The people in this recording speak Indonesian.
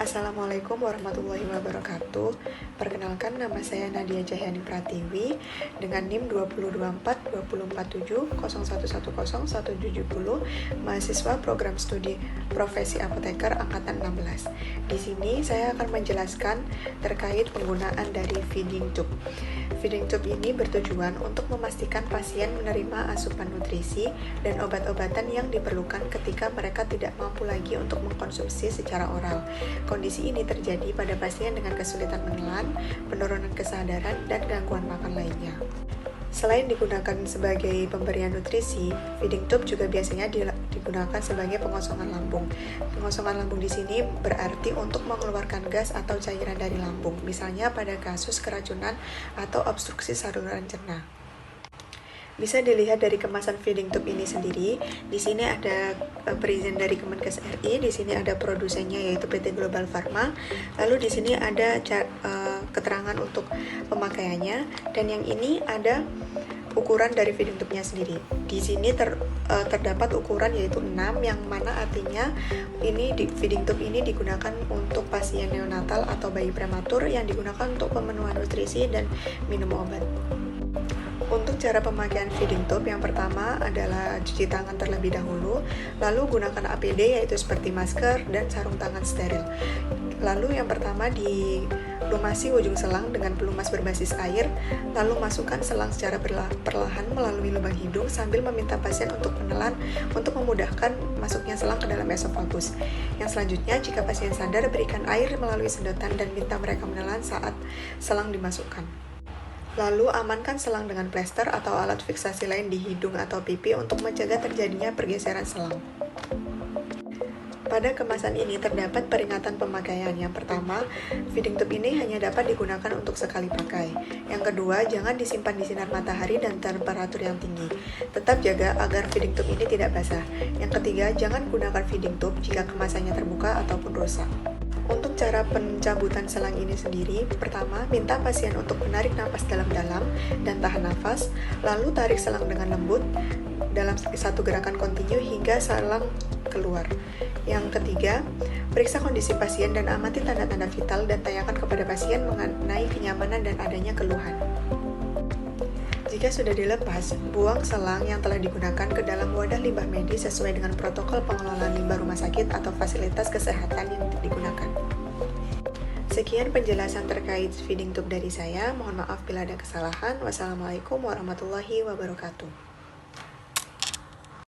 Assalamualaikum warahmatullahi wabarakatuh. Perkenalkan, nama saya Nadia Jahyani Pratiwi dengan NIM 2024 247 01110 mahasiswa program studi profesi apoteker angkatan 16. Di sini saya akan menjelaskan terkait penggunaan dari feeding tube. Feeding tube ini bertujuan untuk memastikan pasien menerima asupan nutrisi dan obat-obatan yang diperlukan ketika mereka tidak mampu lagi untuk mengkonsumsi secara oral. Kondisi ini terjadi pada pasien dengan kesulitan menelan, penurunan kesadaran, dan gangguan makan lainnya. Selain digunakan sebagai pemberian nutrisi, feeding tube juga biasanya digunakan sebagai pengosongan lambung. Pengosongan lambung di sini berarti untuk mengeluarkan gas atau cairan dari lambung, misalnya pada kasus keracunan atau obstruksi saluran cerna. Bisa dilihat dari kemasan feeding tube ini sendiri. Di sini ada perizinan dari Kemenkes RI, di sini ada produsennya yaitu PT Global Pharma. Lalu di sini ada keterangan untuk pemakaiannya, dan yang ini ada ukuran dari feeding tube-nya sendiri. Di sini terdapat ukuran yaitu 6, yang mana artinya feeding tube ini digunakan untuk pasien neonatal atau bayi prematur yang digunakan untuk pemenuhan nutrisi dan minum obat. Untuk cara pemakaian feeding tube, yang pertama adalah cuci tangan terlebih dahulu, lalu gunakan APD yaitu seperti masker dan sarung tangan steril. Lalu yang pertama dilumasi ujung selang dengan pelumas berbasis air, lalu masukkan selang secara perlahan melalui lubang hidung sambil meminta pasien untuk menelan untuk memudahkan masuknya selang ke dalam esofagus. Yang selanjutnya, jika pasien sadar, berikan air melalui sedotan dan minta mereka menelan saat selang dimasukkan. Lalu amankan selang dengan plester atau alat fiksasi lain di hidung atau pipi untuk mencegah terjadinya pergeseran selang. Pada kemasan ini terdapat peringatan pemakaian. Yang pertama, feeding tube ini hanya dapat digunakan untuk sekali pakai. Yang kedua, jangan disimpan di sinar matahari dan temperatur yang tinggi. Tetap jaga agar feeding tube ini tidak basah. Yang ketiga, jangan gunakan feeding tube jika kemasannya terbuka ataupun rusak. Untuk cara pencabutan selang ini sendiri, pertama, minta pasien untuk menarik napas dalam-dalam dan tahan nafas, lalu tarik selang dengan lembut dalam satu gerakan kontinu hingga selang keluar. Yang ketiga, periksa kondisi pasien dan amati tanda-tanda vital dan tanyakan kepada pasien mengenai kenyamanan dan adanya keluhan. Jika sudah dilepas, buang selang yang telah digunakan ke dalam wadah limbah medis sesuai dengan protokol pengelolaan limbah rumah sakit atau fasilitas kesehatan yang digunakan. Sekian penjelasan terkait feeding tube dari saya. Mohon maaf bila ada kesalahan. Wassalamualaikum warahmatullahi wabarakatuh.